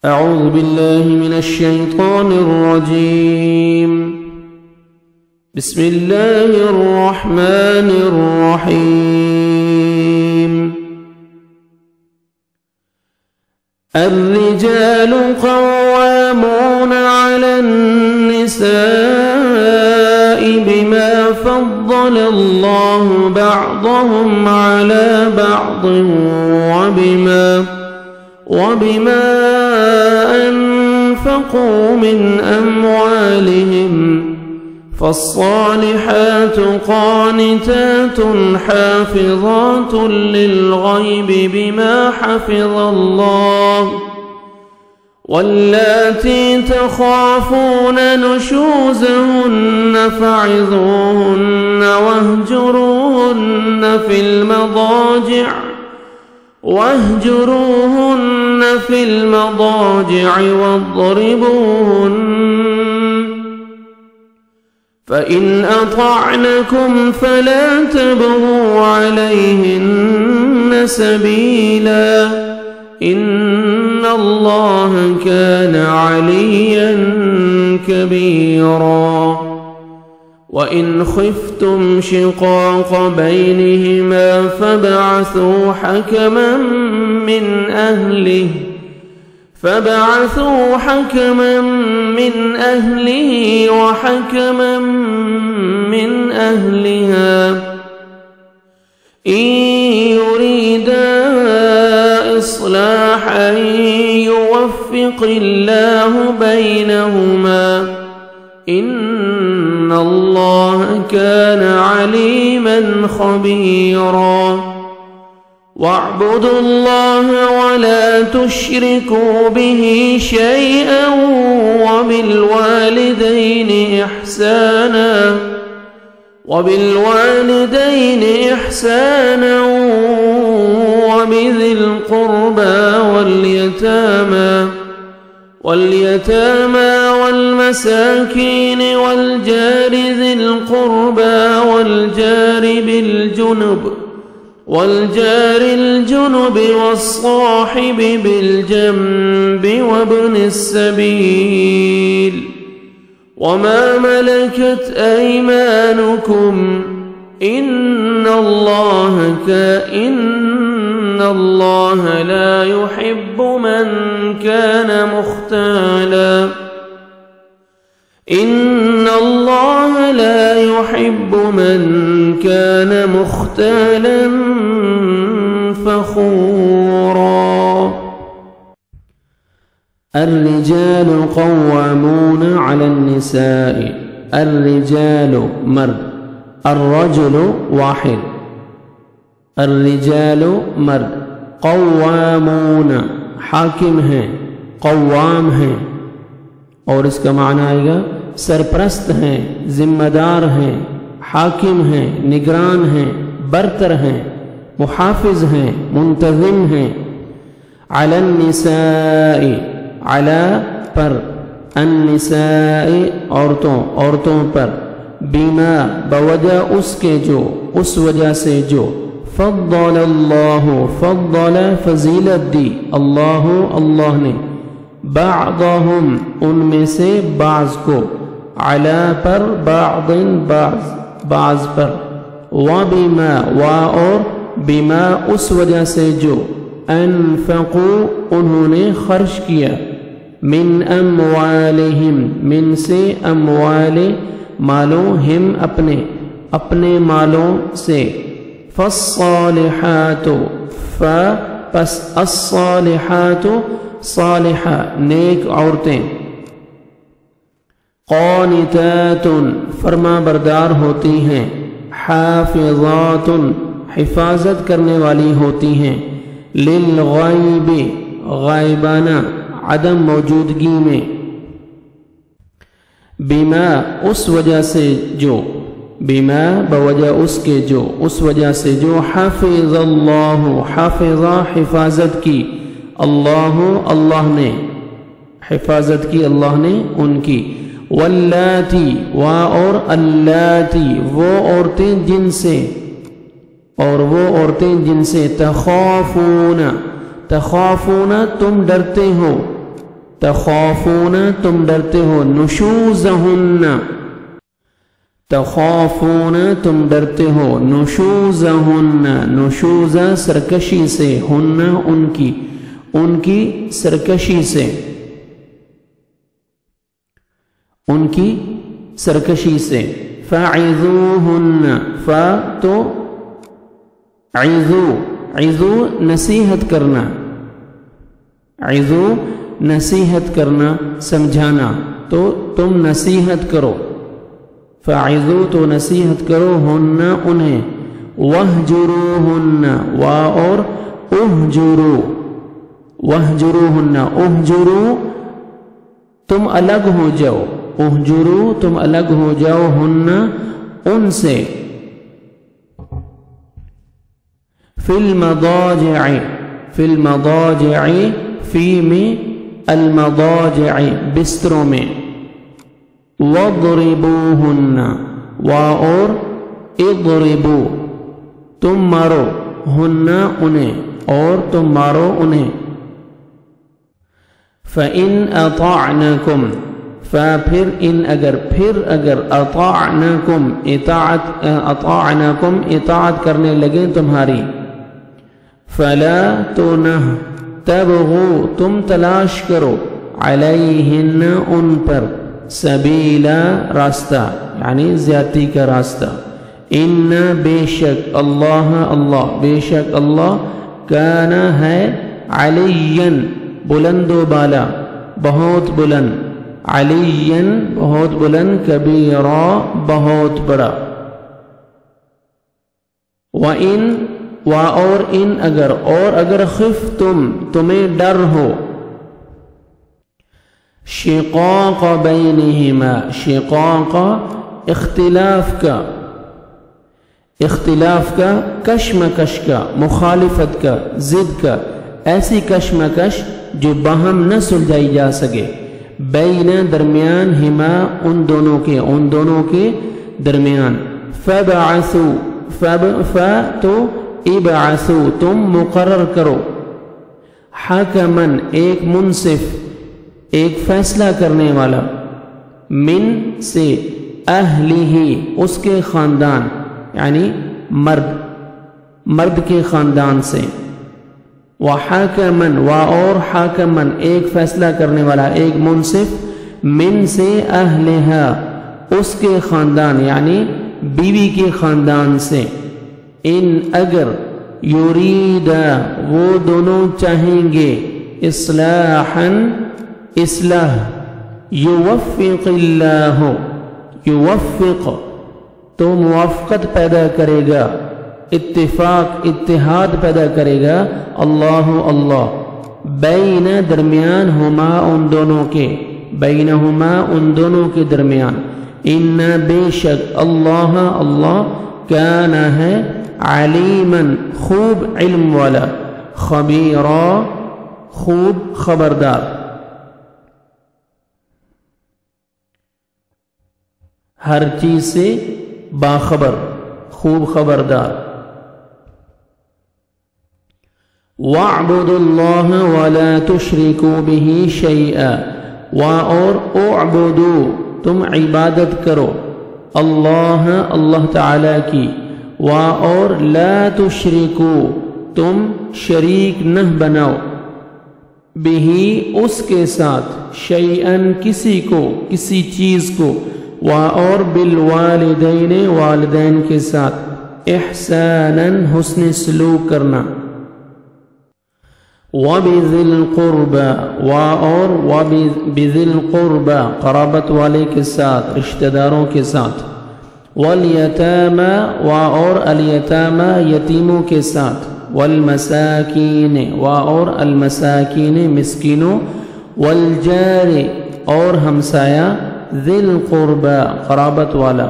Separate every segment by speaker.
Speaker 1: أعوذ بالله من الشيطان الرجيم. بسم الله الرحمن الرحيم. الرجال قوامون على النساء بما فضل الله بعضهم على بعض وبما أنفقوا من أموالهم، فالصالحات قانتات حافظات للغيب بما حفظ الله، واللاتي تخافون نشوزهن فعظوهن واهجروهن في المضاجع واضربوهن، فإن أطعنكم فلا تبغوا عليهن سبيلا، إن الله كان عليا كبيرا. وإن خفتم شقاق بينهما فابعثوا حكما من أهله وحكما من أهلها، إن يريدا إصلاحا يوفق الله بينهما، إن الله كان عليما خبيرا. واعبدوا الله ولا تشركوا به شيئا وبالوالدين إحسانا وبذي القربى واليتامى والمساكين والجار ذي القربى والجار الجنب والصاحب بالجنب وابن السبيل، وما ملكت أيمانكم، إن الله لا يحب من كان مختالا فخورا. الرجال قوامون على النساء. الرجال مرد، الرجل واحد، الرجال مرد، قوامون حاکم ہیں، قوام ہیں، اور اس کا معنی آئے گا سرپرست ہیں، ذمہ دار ہیں، حاکم ہیں، نگران ہیں، برتر ہیں، محافظ ہیں، منتظم ہیں. علی النساء، علی پر، النساء عورتوں پر، بما بوجہ اس کے جو، اس وجہ سے جو، فضل اللہ، فضل فضیلت دی، اللہ نے، بعضهم ان میں سے بعض کو، علی پر، بعض پر، وبما اور بما اس وجہ سے جو، انفقوا انہوں نے خرچ کیا، من اموالہم من سے، اموال مالوں، ہم اپنے مالوں سے، فالصالحات پس الصالحات صالحہ نیک عورتیں، قانتات فرما بردار ہوتی ہیں، حافظات حفاظت کرنے والی ہوتی ہیں، للغیب غائبانہ عدم موجودگی میں، بما اس وجہ سے جو، بما بوجہ اس کے جو، اس وجہ سے جو، حفظ اللہ حفظہ حفاظت کی، اللہ نے حفاظت کی، اللہ نے ان کی، واللاتی اور اللاتی وہ عورتیں جن سے، اور وہ عورتیں جن سے تخافون تم ڈرتے ہو، تخافون تم ڈرتے ہو، نشوزہن تخافون تم ڈرتے ہو، نشوزہن نشوز سرکشی سے، ہن ان کی سرکشی سے، ان کی سرکشی سے، فعظوہن تو عظو نصیحت کرنا، عظو نصیحت کرنا سمجھانا، تو تم نصیحت کرو، فعظو تو نصیحت کرو، ہن انہیں، وہجروہن وا اور اہجرو، وہجروہن اہجرو تم الگ ہو جاؤ، اہجرو تم الگ ہو جاؤ، ہن ان سے، فی المضاجع فی المضاجع فی میں المضاجع بستروں میں، وَاضْرِبُوهُنَّ وا اور اضربو تم مارو، ہن انہیں اور تم مارو انہیں، فَإِنْ أَطَعْنَكُمْ پھر اگر اطاعنکم اطاعت کرنے لگیں تمہاری، فلا تو نہ تبغوا تم تلاش کرو، علیہن ان پر، سبیلا راستہ یعنی زیادتی کا راستہ، ان بے شک بے شک اللہ کان ہے، علین بلند و بالا بہت بلند، علین بہت بلند، کبیرا بہت بڑا، اور اگر خفتم تمہیں ڈر ہو، شقاق بینہما شقاق اختلاف کا، کشمکش کا، مخالفت کا، ضد کا، ایسی کشمکش جو باہم نہ سلجھائی جا سکے، بین درمیان، ہما ان دونوں کے درمیان، تو ابعثوا تم مقرر کرو، حکمن ایک منصف، ایک فیصلہ کرنے والا، من سے، اہلہ اس کے خاندان یعنی مرد کے خاندان سے، وحاکمن اور حاکمن ایک فیصلہ کرنے والا، ایک منصف، من سے، اہلہا اس کے خاندان یعنی بیوی کے خاندان سے، ان اگر، یریدا وہ دونوں چاہیں گے، اصلاح، یوفق اللہ یوفق تو موافقت پیدا کرے گا، اتحاد پیدا کرے گا، اللہ بین درمیان، ہما ان دونوں کے، بینہما ان دونوں کے درمیان، ان بے شک اللہ کان ہے، علیمن خوب علم والا، خبیرا خوب خبردار، ہر چیز سے باخبر، خوب خبردار، وَاعْبُدُوا اللَّهَ وَلَا تُشْرِكُوا بِهِ شَيْئًا اور اعبدوا تم عبادت کرو، اللہ تعالی کی، اور لا تشرکو تم شریک نہ بناؤ، بِهِ اس کے ساتھ، شیئن کسی کو، کسی چیز کو، اور بالوالدین والدین کے ساتھ، احساناً حسن سلوک کرنا، وَبِذِي الْقُرْبَى اور وَبِذِي الْقُرْبَى قرابت والے کے ساتھ، رشتہ داروں کے ساتھ، وَالْيَتَامَى اور الیتامى یتیموں کے ساتھ، وَالْمَسَاكِينِ اور المساکین مسکینوں، وَالْجَارِ اور ہمسایہ، ذِي الْقُرْبَى قرابت والا،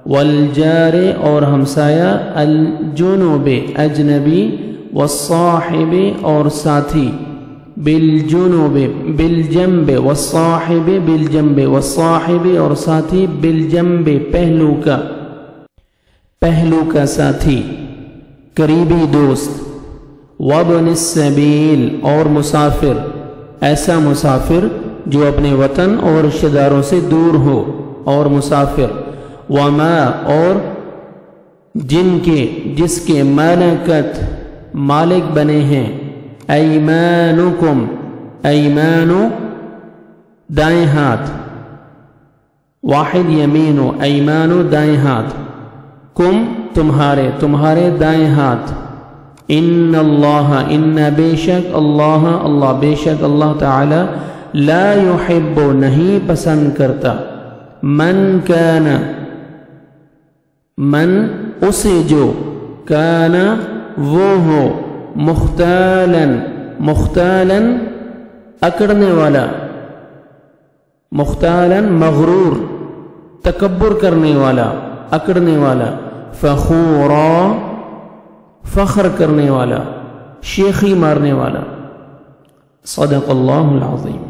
Speaker 1: وَالْجَارِ اور ہمسایہ، الجنوب اجنبی، والصاحب اور ساتھی، بالجنوب بالجنب، والصاحب بالجنب، والصاحب اور ساتھی، بالجنب پہلو کا ساتھی، قریبی دوست، وابن السبیل اور مسافر، ایسا مسافر جو اپنے وطن اور رشتہ داروں سے دور ہو، اور مسافر وما اور جس کے ملکت مالک بنے ہیں، ایمانکم ایمانو دائیں ہاتھ، واحد یمینو ایمانو دائیں ہاتھ، کم تمہارے دائیں ہاتھ، ان اللہ ان بے شک اللہ تعالی لا یحب نہیں پسند کرتا، من اسے جو کان وہ ہو مختالن اکڑنے والا، مختالن مغرور تکبر کرنے والا، اکڑنے والا، فخورا فخر کرنے والا، شیخی مارنے والا۔ صدق اللہ العظیم۔